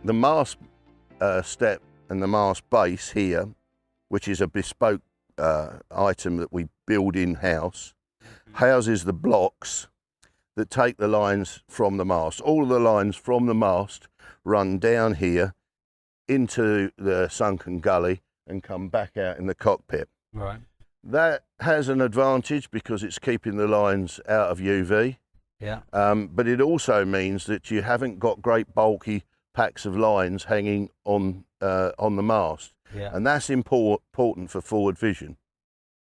The mast step and the mast base here, which is a bespoke item that we build in-house, houses the blocks that take the lines from the mast. All of the lines from the mast run down here into the sunken gully and come back out in the cockpit. Right. That has an advantage because it's keeping the lines out of UV. Yeah. But it also means that you haven't got great bulky packs of lines hanging on the mast. Yeah. And that's important for forward vision.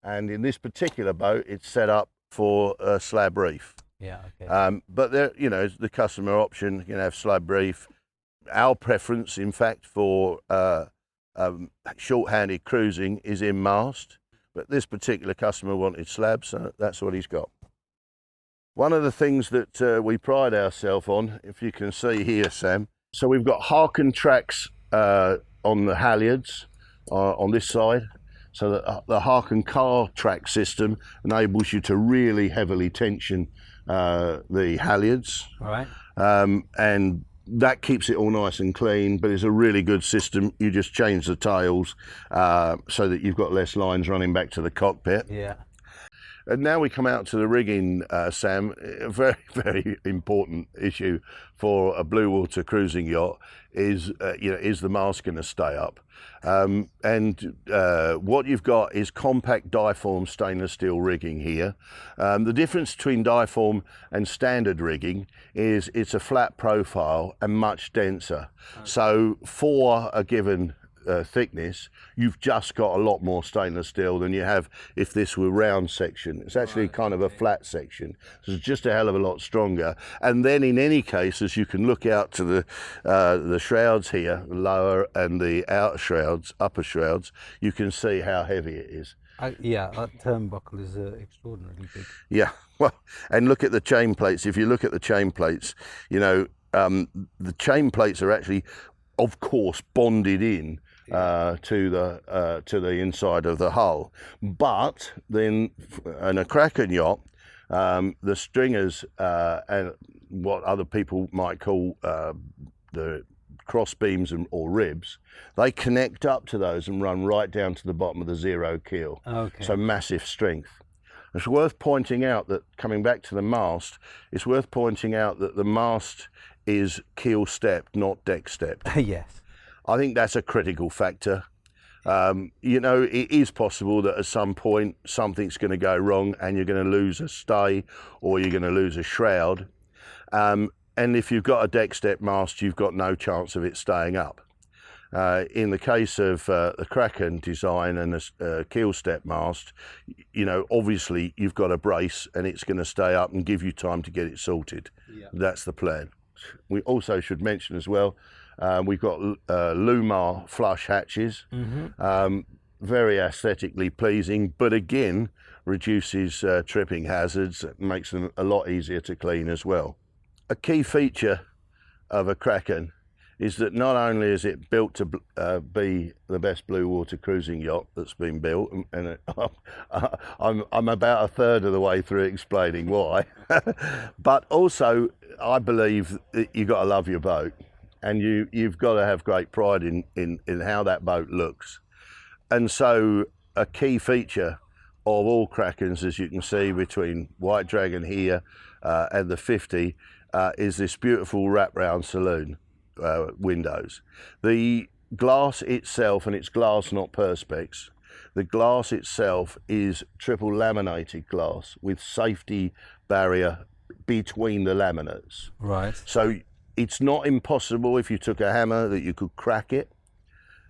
And in this particular boat, it's set up for a slab reef. Yeah. Okay. But there, you know, the customer option, you can have slab reef. Our preference, in fact, for short-handed cruising is in mast. But this particular customer wanted slabs, so that's what he's got. One of the things that we pride ourselves on, if you can see here, Sam, so we've got Harken tracks on the halyards on this side. So that the Harken car track system enables you to really heavily tension the halyards. Right. And that keeps it all nice and clean, but it's a really good system. You just change the tails so that you've got less lines running back to the cockpit. Yeah. And now we come out to the rigging, Sam. A very, very important issue for a blue water cruising yacht is, is the mast going to stay up? What you've got is compact diform stainless steel rigging here. The difference between diform and standard rigging is it's a flat profile and much denser. Okay. So for a given thickness, you've just got a lot more stainless steel than you have if this were round section. It's actually kind of a flat section, so it's just a hell of a lot stronger. And then in any case, as you can look out to the shrouds here, the lower and the outer shrouds, upper shrouds, you can see how heavy it is. Yeah, that turnbuckle is extraordinarily big. Yeah, well, and look at the chain plates. If you look at the chain plates, the chain plates are actually, of course, bonded in to the inside of the hull. But then in a Kraken yacht, the stringers and what other people might call the cross beams or ribs, they connect up to those and run right down to the bottom of the zero keel. Okay. So massive strength. It's worth pointing out that, coming back to the mast, it's worth pointing out that the mast is keel stepped, not deck stepped. Yes. I think that's a critical factor. It is possible that at some point something's going to go wrong and you're going to lose a stay or you're going to lose a shroud. And if you've got a deck step mast, you've got no chance of it staying up. In the case of the Kraken design and the keel step mast, obviously you've got a brace and it's going to stay up and give you time to get it sorted. Yeah. That's the plan. We also should mention as well, we've got Lumar flush hatches, very aesthetically pleasing, but again, reduces tripping hazards, makes them a lot easier to clean as well. A key feature of a Kraken is that not only is it built to be the best blue water cruising yacht that's been built, and I'm about a third of the way through explaining why, but also I believe that you've got to love your boat, and you've got to have great pride in how that boat looks. And so a key feature of all Krakens, as you can see between White Dragon here and the 50, is this beautiful wraparound saloon windows. The glass itself, and it's glass not perspex, the glass itself is triple laminated glass with safety barrier between the laminates. Right. So it's not impossible if you took a hammer that you could crack it,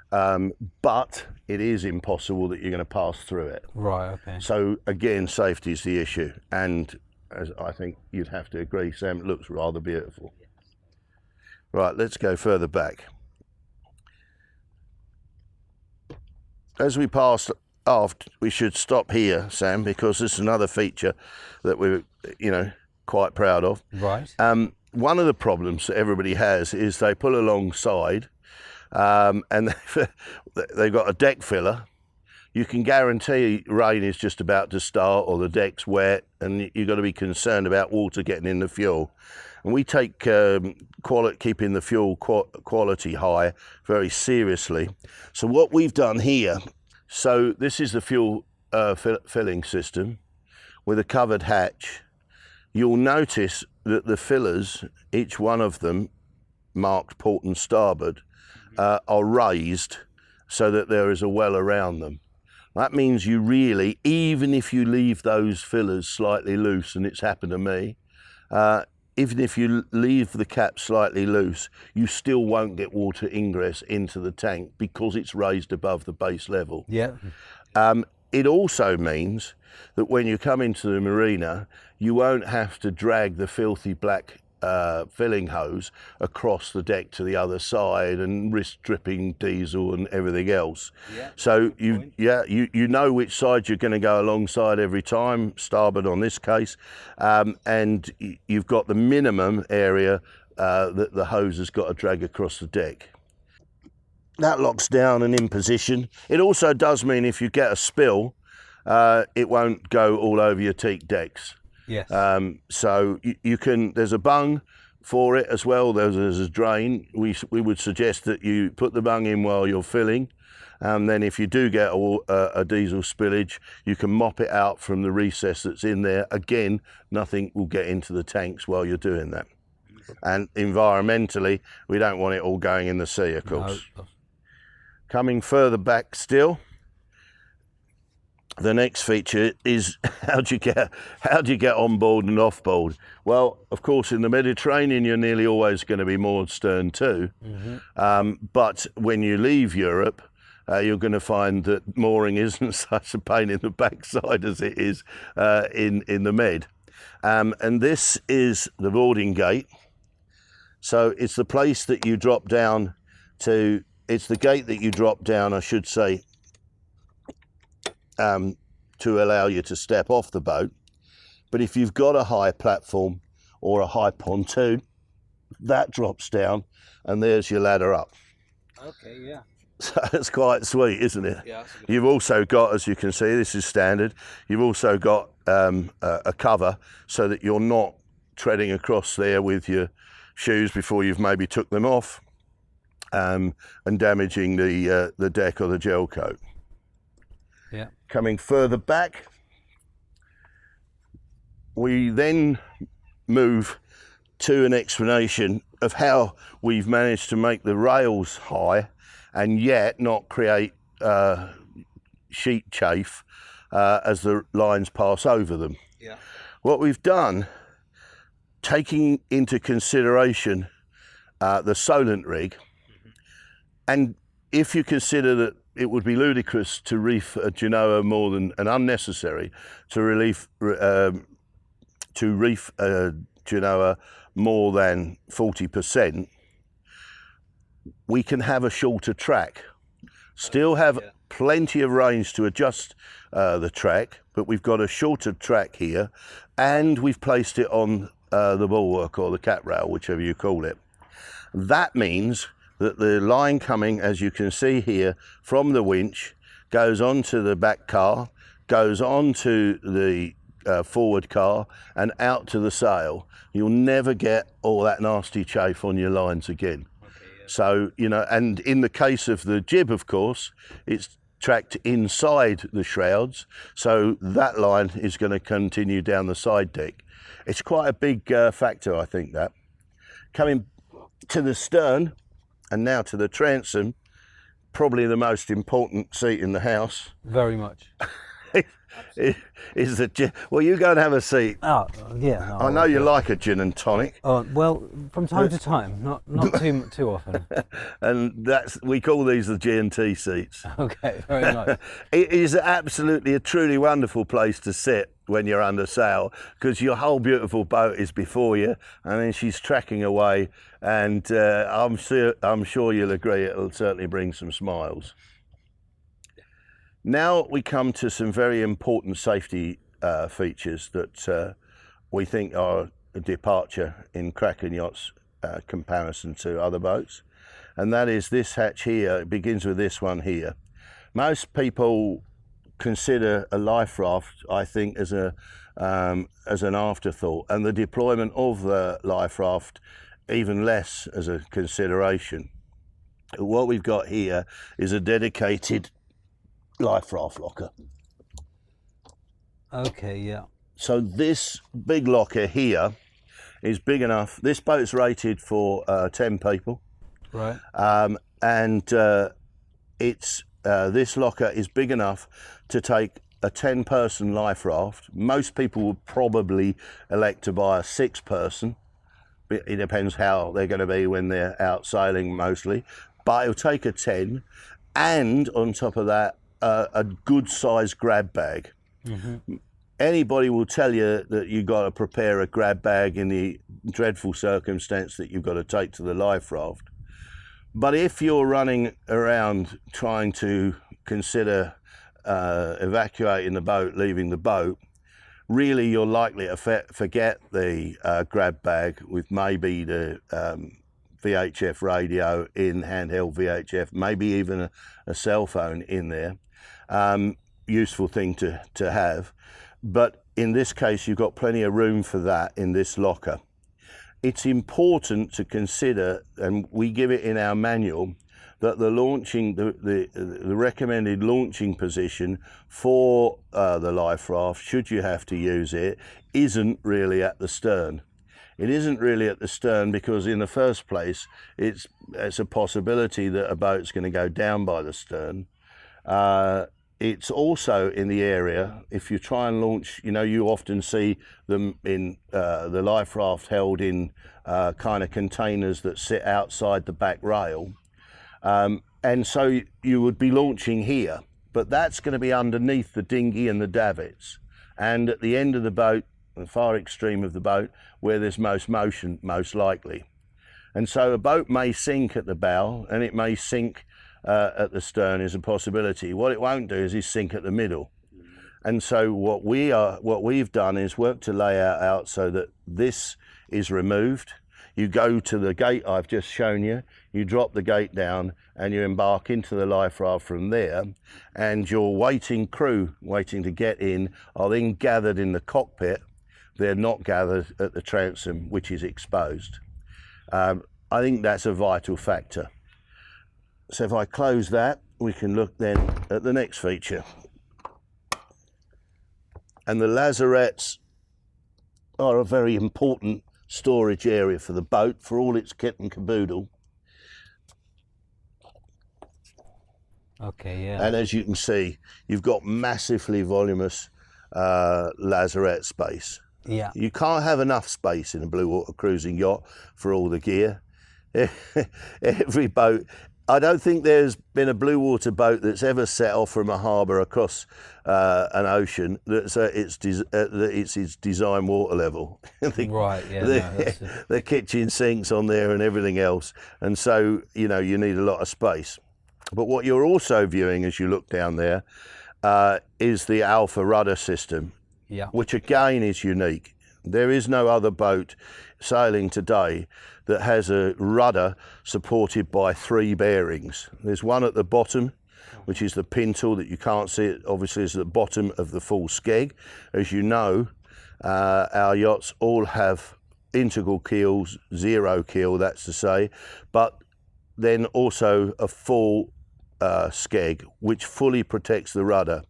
but it is impossible that you're going to pass through it. Right, okay. So again, safety is the issue, and as I think you'd have to agree, Sam, it looks rather beautiful. Right, let's go further back. As we pass aft, we should stop here, Sam, because this is another feature that we're, quite proud of. Right. One of the problems that everybody has is they pull alongside and they've got a deck filler. you can guarantee rain is just about to start or the deck's wet, and you've got to be concerned about water getting in the fuel. And we take keeping the fuel quality high very seriously. So what we've done here, so this is the fuel filling system with a covered hatch. You'll notice that the fillers, each one of them marked port and starboard, are raised so that there is a well around them. That means you really, even if you leave those fillers slightly loose, and it's happened to me, even if you leave the cap slightly loose, you still won't get water ingress into the tank because it's raised above the base level. Yeah. It also means that when you come into the marina, you won't have to drag the filthy black filling hose across the deck to the other side and risk dripping diesel and everything else. Yeah, so you know which side you're going to go alongside every time, starboard on this case, and you've got the minimum area that the hose has got to drag across the deck. That locks down and in position. It also does mean if you get a spill, it won't go all over your teak decks. Yes. So you can, there's a bung for it as well, there's a drain. We would suggest that you put the bung in while you're filling, and then if you do get a diesel spillage, you can mop it out from the recess that's in there. Again, nothing will get into the tanks while you're doing that. And environmentally, we don't want it all going in the sea, of course. No. Coming further back still, the next feature is how do you get on board and off board? Well, of course, in the Mediterranean, you're nearly always going to be moored stern too. But when you leave Europe, you're going to find that mooring isn't such a pain in the backside as it is in the Med. And this is the boarding gate. So it's the place that you drop down to. It's the gate that you drop down, I should say, to allow you to step off the boat. But if you've got a high platform or a high pontoon, that drops down and there's your ladder up. Okay, yeah. So it's quite sweet, isn't it? Yeah. You've also got, as you can see, this is standard, you've also got a cover so that you're not treading across there with your shoes before you've maybe took them off, and damaging the deck or the gel coat. Yeah. Coming further back, we then move to an explanation of how we've managed to make the rails high and yet not create sheet chafe as the lines pass over them. Yeah. What we've done, taking into consideration the Solent rig, and if you consider that it would be ludicrous to reef a Genoa more than, and unnecessary to reef a Genoa more than 40%, we can have a shorter track. Still have plenty of range to adjust the track, but we've got a shorter track here, and we've placed it on the bulwark or the cat rail, whichever you call it. That means that the line coming, as you can see here, from the winch, goes onto the back car, goes onto the forward car, and out to the sail. You'll never get all that nasty chafe on your lines again. Okay, yeah. So, you know, and in the case of the jib, of course, it's tracked inside the shrouds, so that line is going to continue down the side deck. It's quite a big factor, I think, that. Coming to the stern, and now to the transom, probably the most important seat in the house. Very much. Is the well, you go and have a seat. Oh, yeah. No, I know you like a gin and tonic. Oh, well, from time to time, not too often. And we call these the G&T seats. Okay, very nice. It is absolutely a truly wonderful place to sit when you're under sail, because your whole beautiful boat is before you, and then she's tracking away, and I'm sure you'll agree it'll certainly bring some smiles. Now we come to some very important safety features that we think are a departure in Kraken yachts comparison to other boats, and that is this hatch here. It begins with this one here. Most people consider a life raft, I think, as an afterthought, and the deployment of the life raft even less as a consideration. What we've got here is a dedicated life raft locker. Okay, yeah. So this big locker here is big enough. This boat's rated for 10 people. Right. This locker is big enough to take a 10-person life raft. Most people would probably elect to buy a 6-person. It depends how they're going to be when they're out sailing mostly, but it'll take a 10, and on top of that, a good sized grab bag. Mm-hmm. Anybody will tell you that you've got to prepare a grab bag in the dreadful circumstance that you've got to take to the life raft. But if you're running around trying to consider evacuating the boat, leaving the boat, really you're likely to forget the grab bag with maybe the VHF radio in, handheld VHF, maybe even a cell phone in there. Useful thing to have. But in this case, you've got plenty of room for that in this locker. It's important to consider, and we give it in our manual, that the launching, the recommended launching position for the life raft, should you have to use it, isn't really at the stern. It isn't really at the stern because in the first place, it's a possibility that a boat's going to go down by the stern. It's also in the area, if you try and launch, you often see them in the life raft held in kind of containers that sit outside the back rail. And so you would be launching here, but that's going to be underneath the dinghy and the davits. And at the end of the boat, the far extreme of the boat, where there's most motion, most likely. And so a boat may sink at the bow, and it may sink at the stern is a possibility. What it won't do is sink at the middle. And so what we've done is work to lay out so that this is removed. You go to the gate I've just shown you, you drop the gate down and you embark into the life raft from there, and your waiting crew waiting to get in are then gathered in the cockpit. They're not gathered at the transom, which is exposed. I think that's a vital factor. So if I close that, we can look then at the next feature. And the lazarettes are a very important storage area for the boat, for all its kit and caboodle. Okay, yeah. And as you can see, you've got massively voluminous lazarette space. Yeah. You can't have enough space in a blue water cruising yacht for all the gear. Every boat, I don't think there's been a blue water boat that's ever set off from a harbour across an ocean that's its design water level. Right, yeah. The kitchen sinks on there and everything else. And so, you need a lot of space. But what you're also viewing as you look down there is the Alpha rudder system, which again is unique. There is no other boat sailing today that has a rudder supported by 3 bearings. There's one at the bottom, which is the pintle that you can't see. It obviously is at the bottom of the full skeg. As you know, our yachts all have integral keels, 0 keel, that's to say, but then also a full skeg, which fully protects the rudder.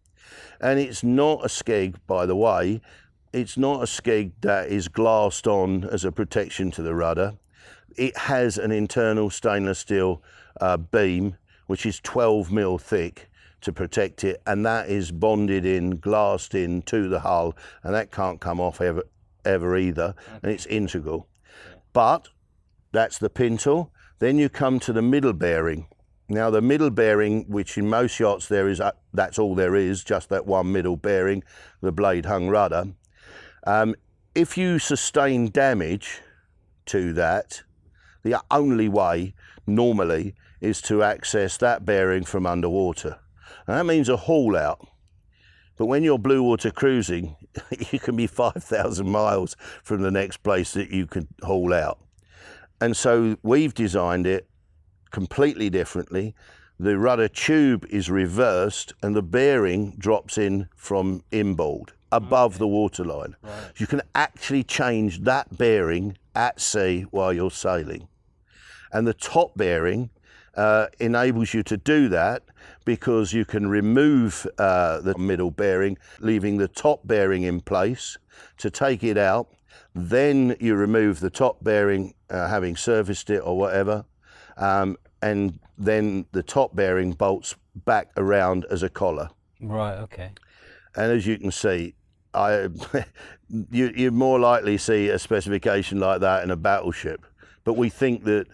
And it's not a skeg, by the way, it's not a skeg that is glassed on as a protection to the rudder. It has an internal stainless steel beam, which is 12 mil thick to protect it, and that is bonded in, glassed in to the hull, and that can't come off ever either, and it's integral. But that's the pintle. Then you come to the middle bearing. Now the middle bearing, which in most yachts that's all there is, just that one middle bearing, the blade hung rudder. If you sustain damage to that, the only way normally is to access that bearing from underwater. And that means a haul out. But when you're blue water cruising, you can be 5,000 miles from the next place that you can haul out. And so we've designed it completely differently. the rudder tube is reversed and the bearing drops in from inboard above the waterline. Right. You can actually change that bearing at sea while you're sailing. And the top bearing enables you to do that because you can remove the middle bearing, leaving the top bearing in place to take it out. Then you remove the top bearing, having serviced it or whatever, and then the top bearing bolts back around as a collar. Right, okay. And as you can see, you more likely see a specification like that in a battleship. But we think that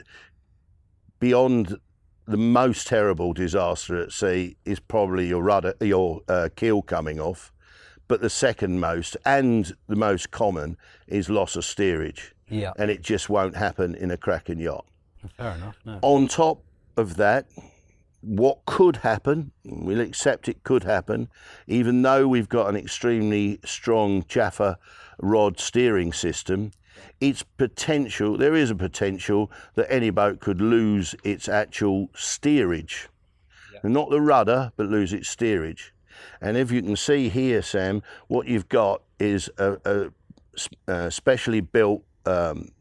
beyond the most terrible disaster at sea is probably your rudder, your keel coming off. But the second most and the most common is loss of steerage. Yeah. And it just won't happen in a Kraken yacht. Fair enough. No. On top of that, what could happen, we'll accept it could happen, even though we've got an extremely strong Jaffa rod steering system, it's potential, there is a potential that any boat could lose its actual steerage. Yeah. Not the rudder, but lose its steerage. And if you can see here, Sam, what you've got is a specially built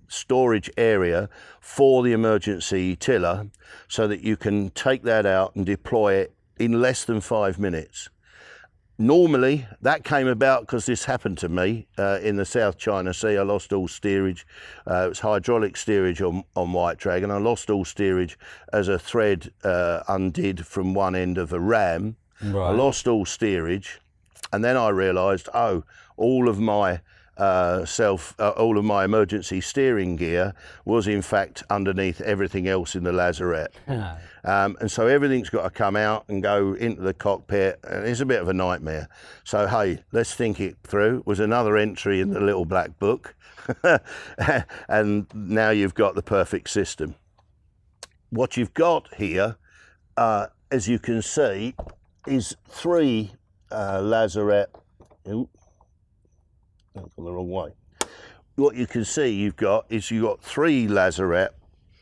storage area for the emergency tiller so that you can take that out and deploy it in less than 5 minutes. Normally, that came about because this happened to me in the South China Sea. I lost all steerage. It was hydraulic steerage on White Dragon. I lost all steerage as a thread undid from one end of a ram. Right. I lost all steerage, and then I realised, oh, all of my all of my emergency steering gear was in fact underneath everything else in the lazarette. And so everything's got to come out and go into the cockpit, and it's a bit of a nightmare. So hey, let's think it through. It was another entry in the little black book. And now you've got the perfect system. What you've got here, as you can see, is 3 lazarette. Ooh, that's gone the wrong way. What you can see you've got 3 lazarette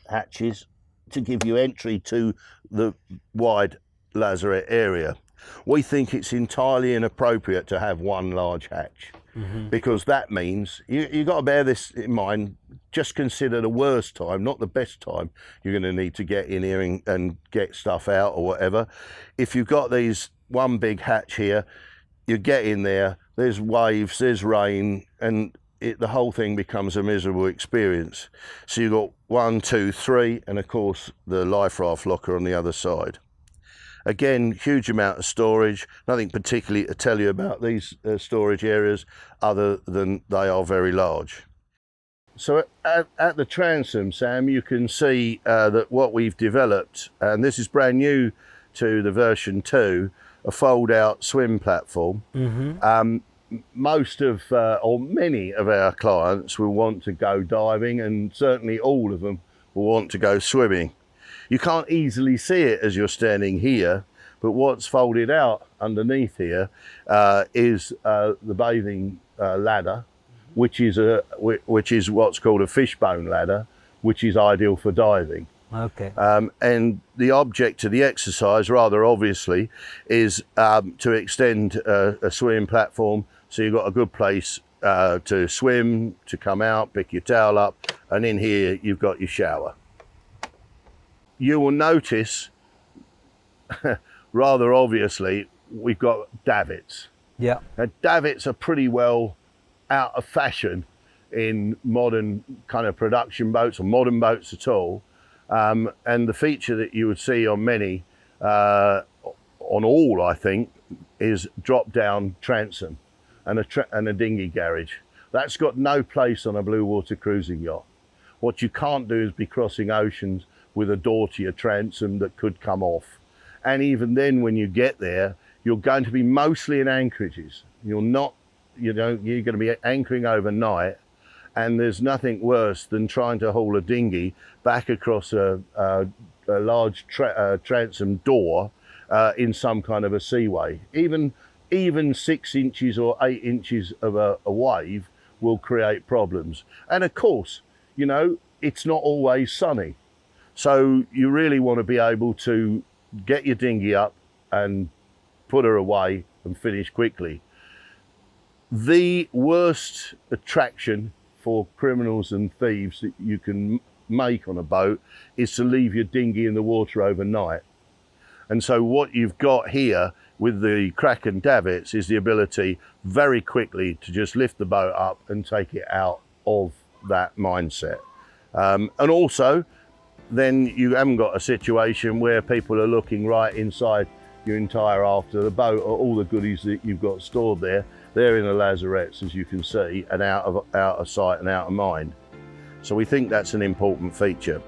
hatches to give you entry to the wide lazarette area. We think it's entirely inappropriate to have one large hatch, because that means you've got to bear this in mind. Just consider the worst time, not the best time you're going to need to get in here and get stuff out or whatever. If you've got these one big hatch here, you get in there, there's waves, there's rain, and the whole thing becomes a miserable experience. So you've got 1, 2, 3, and of course the life raft locker on the other side. Again, huge amount of storage. Nothing particularly to tell you about these storage areas other than they are very large. So at the transom, Sam, you can see that what we've developed, and this is brand new to the version 2, a fold-out swim platform. Most of, or many of our clients will want to go diving, and certainly all of them will want to go swimming. You can't easily see it as you're standing here, but what's folded out underneath here is the bathing ladder, which is what's called a fishbone ladder, which is ideal for diving. Okay. And the object of the exercise, rather obviously, is to extend a swimming platform, so you've got a good place to swim, to come out, pick your towel up, and in here you've got your shower. You will notice, rather obviously, we've got davits. Yeah. Now, davits are pretty well out of fashion in modern kind of production boats, or modern boats at all. And the feature that you would see on many, on all I think, is drop down transom and a dinghy garage. That's got no place on a blue water cruising yacht. What you can't do is be crossing oceans with a door to your transom that could come off. And even then, when you get there, you're going to be mostly in anchorages. You're going to be anchoring overnight, and there's nothing worse than trying to haul a dinghy back across a large transom door in some kind of a seaway. Even 6 inches or 8 inches of a wave will create problems. And of course, it's not always sunny. So you really want to be able to get your dinghy up and put her away and finish quickly. The worst attraction for criminals and thieves that you can make on a boat is to leave your dinghy in the water overnight. And so what you've got here with the Kraken davits is the ability very quickly to just lift the boat up and take it out of that mindset. And also, then you haven't got a situation where people are looking right inside your entire aft of the boat, or all the goodies that you've got stored there. They're in the lazarettes, as you can see, and out of sight and out of mind. So we think that's an important feature.